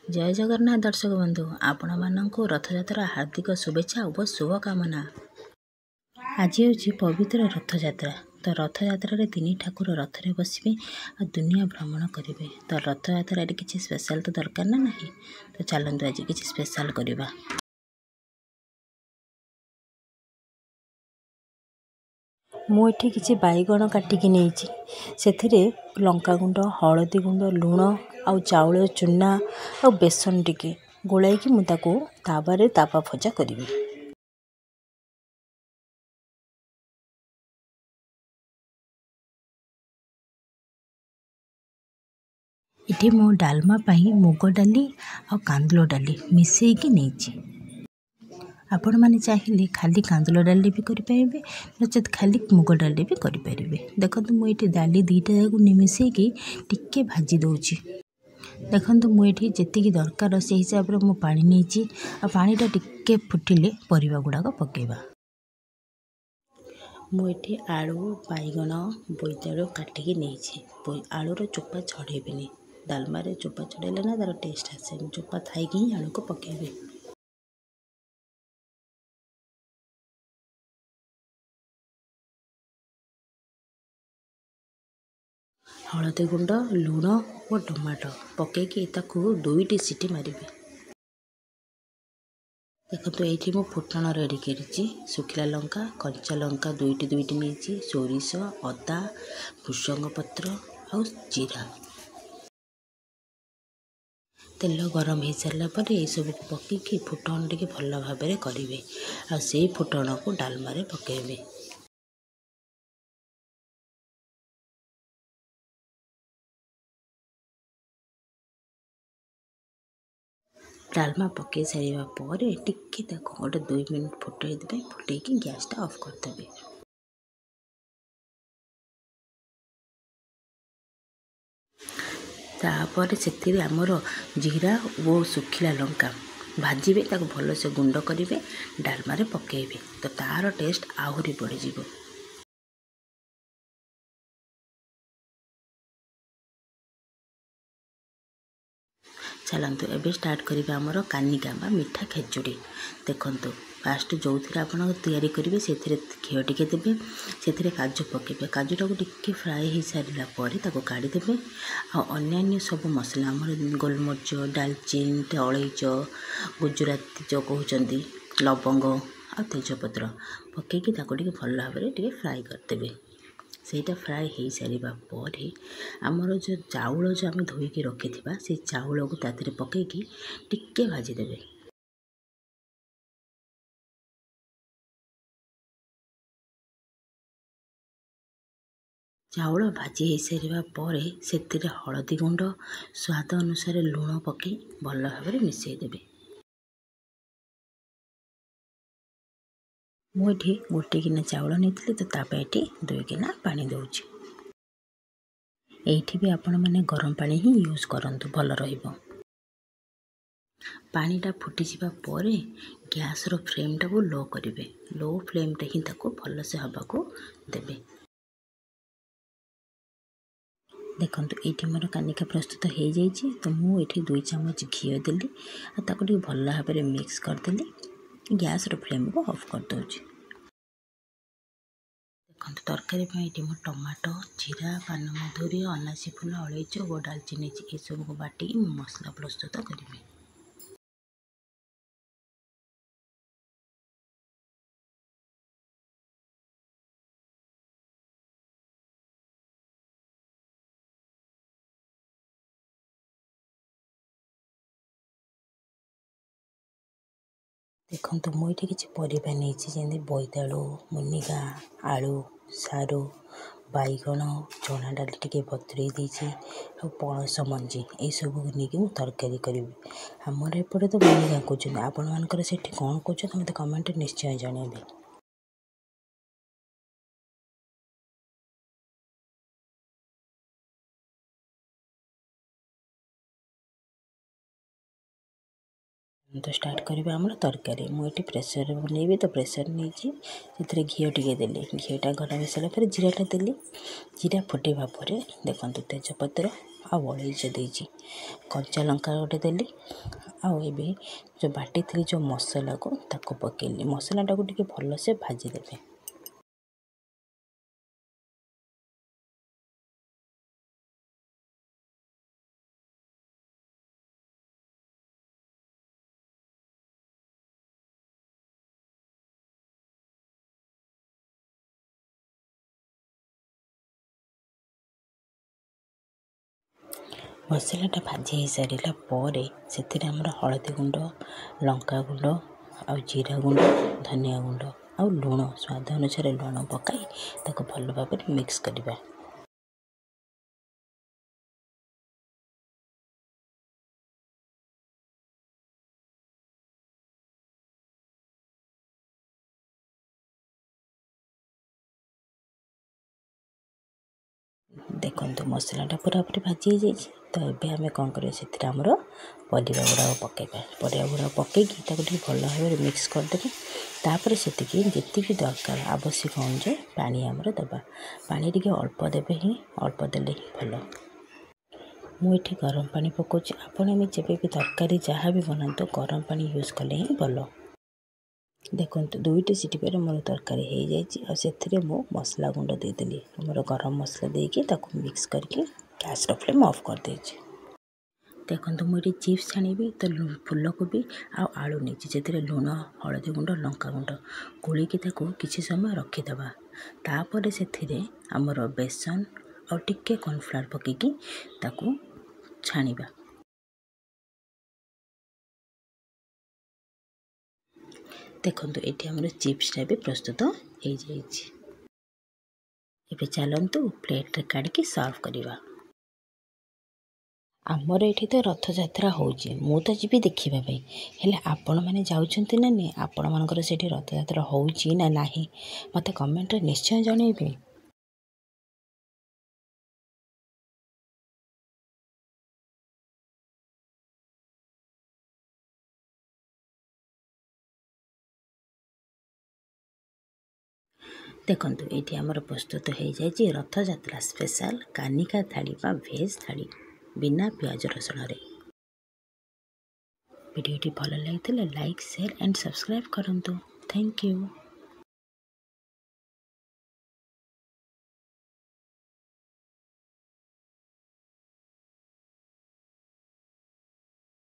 जय जगन्नाथ दर्शक बंधु आपण मानक रथयात्रा हार्दिक शुभेच्छा और शुभकामना। आज हूँ पवित्र रथयात्रा। तो रथयात्रा तीन ठाकुर रथरे बसवे और दुनिया भ्रमण करेंगे। तो रथयात्रा किसी स्पेशल तो दरकार ना नहीं। तो चलतु आज किसी स्पेशल करवा। मुझे किसी बैगण काटिकी नहीं से लंका गुंड हलदी गुंड लुण आउ चाउल चूना और बेसन टिके गोलाई मुझे तावारे तावा भजा करी। इटी मो डालमा पाई मुग डाली और कांदुल डाली मिसेकी नहीं। आपण मैंने चाहिए खाली कांदुल डाली भी करेंगे नचेत खाली मुग डाली भी करेंगे। देखो मुझे डाली दुईटा जाक मिसेकी टिके भाजी दूची। देखो मुझे जी दरकार से हिसाब से मु पानी नहीं आ पानीटा टिके फुटिले परिवा गुड़ाक पकेबा। मुझे आलू बैगण बोईतालु काटिकी नहीं आलूर चोपा छड़ेबी। डालमारे चोपा छड़ेले ना तार टेस्ट आसे। चोपा थी ही आलू को पकेबे। हलदी गुंड लुण और टमाटो पकईकि दुईटी सीटी मारे। देखो ये मु फुटण रेडी करी सुखिला लंका कंचा लंका दुईटी नहीं सोरिष अदा भुसंग पत्र और जीरा तेल गरम हो सारा पर यह सब पकईकि फुटण टे भल भाव में करेंगे। आ से फुटण को डालमारे पकेबे। डालमा पकई सारा पर टिके गोटे 2 मिनट फुटाई फुटेकी गैसटा ऑफ करदेवे। तापर से आमर जीरा और सुखिला लंका भाजबे भल से गुंड करेंगे डालमारे पकेबे। तो तार टेस्ट आहरी बढ़। चलतु एबे स्टार्ट करिबा हमर कानिका बा मीठा खेचुड़ी। देखंतु फास्ट जो थे आप तैयारी करेंगे से घी टिके देवे से काजू पकेबे। काजूटा को टिके फ्राए हो सारा पर काढ़ीदेवे। अन्य सब मसला आमर गोलमरीच डालचीन अलैच गुजराती जो कहते लवंग आ तेजपत्र पकईकि भल भाव में फ्राए करदेवे। सेटा फ्राए हो सारा पर आमर जो चाउल जो आम धोईकी रखी से चाउल को तातिर पकईकि टिके भाजीदेवे। चाउल भाजी हो सारा पर से हलदी गुंड स्वाद अनुसार लुण पकई भल भाव में मिसईदेवे। मुझे गोटे गिना चाउल नहीं तो तापाई 2 गिना पानी दूची। एठी भी आपण मैंने गरम पानी ही यूज करंतु भल रहिबो। पानीटा फुटी जावा पर गैस रो फ्लेम टाको लो करेंगे। लो फ्लेम टे ही ताको भल से हवा को देवे। देखंतु एठी मोर कानिका प्रस्तुत हो जाइए। तो मुझे 2 चामच घी देली ताको भल भाव में मिक्स करदेली। गैस रो फ्लेम को ऑफ कर दूची। देखो तरकारी ये टमाटो जीरा पान मधुरी अनासी फूल अलैच और डालचीनी ये सब को बाटी मसला प्रस्तुत करेंगे। देखो मुझे किसी परिवा नहीं जमी बोईतालु मुनिगा आलू सारू बैगण चना डाल टे बतुरे देती पणस मंजी ये सब नहीं तरकारी करी। आमर एपटे तो मुनिगा कौन आपण मानकर से कौन कौन मत कमेंट निश्चय जनइबे। तो स्टार्ट करेंगे आम तरकारी। मुझे प्रेसर बनइबी तो प्रेसर नहीं से घी टिके देली। घीटा गरम हो सारा जीराटा देली। जीरा फुटेबा पर देखो तेजपत्र ଆଉ ଅଳେଇଚ ଦେଇଛି, କଞ୍ଚା ଲଙ୍କା ଗୋଟେ ଦେଲି। ଆଉ ଏବେ ଯେଉଁ ବାଟିଥିଲି ଯେଉଁ ମସଲାକୁ ତାକୁ ପକେଇଲି। ମସଲାଟାକୁ ଟିକେ ଭଲସେ ଭାଜିଦେବେ। ମସଲାଟା ଭାଜି ହେଇସାରିଲା ପରେ ସେଥିରେ ଆମର ହଳଦୀ ଗୁଣ୍ଡ, ଲଙ୍କାଗୁଣ୍ଡ, ଆଉ ଜିରା ଗୁଣ୍ଡ, ଧନିଆ ଗୁଣ୍ଡ ଆଉ ଲୁଣ, ସ୍ୱାଦ ଅନୁସାରେ ଲୁଣ ପକାଇ ତାକୁ ଭଲ ଭାବରେ ମିକ୍ସ କରିବା। ଦେଖନ୍ତୁ ମସଲାଟା ପୁରାପୁରି ଭାଜି ହେଇଯାଇଛି। ତ ଏବେ ଆମେ କ'ଣ କରିବା, ସେଥିରେ ଆମର ପରିବା ଗୁଡ଼ାକ ପକାଇବା। ପରିବା ଗୁଡ଼ାକ ପକାଇକି ତାକୁ ଟିକେ ଭଲ ଭାବରେ ମିକ୍ସ କରିଦେବା। ତାପରେ ଯେତିକି ଦରକାର ଆବଶ୍ୟକ ଅନୁଯାୟୀ ପାଣି ଆମର ଦେବା। ପାଣି ଟିକେ ଅଳ୍ପ ଦେବେ, ଅଳ୍ପ ଦେଲେ ହିଁ ଭଲ। ମୁଁ ଏଠି ଗରମ ପାଣି ପକାଉଛି। ଆପଣ ଯେବେ ବି ତରକାରୀ ଯାହା ବି ବନାନ୍ତୁ ଗରମ ପାଣି ୟୁଜ୍ କଲେ ହିଁ ଭଲ। ଦେଖନ୍ତୁ 2ଟି ସିଟି ପରେ ମୋର ତରକାରୀ ହେଇଯାଇଛି। ଆଉ ସେଥିରେ ମୁଁ ମସଲା ଗୁଣ୍ଡ ଦେଇଦେଲି, ଆମର ଗରମ ମସଲା ଦେଇକି ତାକୁ ମିକ୍ସ କରିକି ଗ୍ୟାସ୍ର ଫ୍ଲେମ୍ ଅଫ୍ କରିଦେଇଛି। ଦେଖନ୍ତୁ ମୁଁ ଏଠି ଚିପ୍ସ ଛାଣିବି, ତ ଫୁଲକୋବି ଆଉ ଆଳୁ ନେଇଛି। ସେଥିରେ ଲୁଣ, ହଳଦୀ ଗୁଣ୍ଡ, ଲଙ୍କାଗୁଣ୍ଡ ଗୋଳେଇକି ତାକୁ କିଛି ସମୟ ରଖିଦେବା। ତାପରେ ସେଥିରେ ଆମର ବେସନ ଆଉ ଟିକେ କର୍ଣ୍ଣଫ୍ଲାୱାର ପକାଇକି ତାକୁ ଛାଣିବା। ଦେଖନ୍ତୁ ଏଠି ଆମର ଚିପ୍ସଟା ବି ପ୍ରସ୍ତୁତ ହେଇଯାଇଛି। ଏବେ ଚାଲନ୍ତୁ ପ୍ଲେଟ୍ରେ କାଢ଼ିକି ସର୍ଭ କରିବା। ଆମର ଏଠି ତ ରଥଯାତ୍ରା ହେଉଛି, ମୁଁ ତ ଯିବି ଦେଖିବା ପାଇଁ। ହେଲେ ଆପଣମାନେ ଯାଉଛନ୍ତି ନା ନାହିଁ? ଆପଣମାନଙ୍କର ସେଠି ରଥଯାତ୍ରା ହେଉଛି ନା ନାହିଁ ମୋତେ କମେଣ୍ଟରେ ନିଶ୍ଚୟ ଜଣାଇବେ। ଦେଖନ୍ତୁ ଏଇଠି ଆମର ପ୍ରସ୍ତୁତ ହେଇଯାଇଛି ରଥଯାତ୍ରା ସ୍ପେଶାଲ କାନିକା ଥାଳି ବା ଭେଜ୍ ଥାଳି ବିନା ପିଆଜ ରସୁଣରେ। ଭିଡ଼ିଓଟି ଭଲ ଲାଗିଥିଲେ ଲାଇକ୍, ସେୟାର ଆଣ୍ଡ ସବସ୍କ୍ରାଇବ୍ କରନ୍ତୁ। Thank you.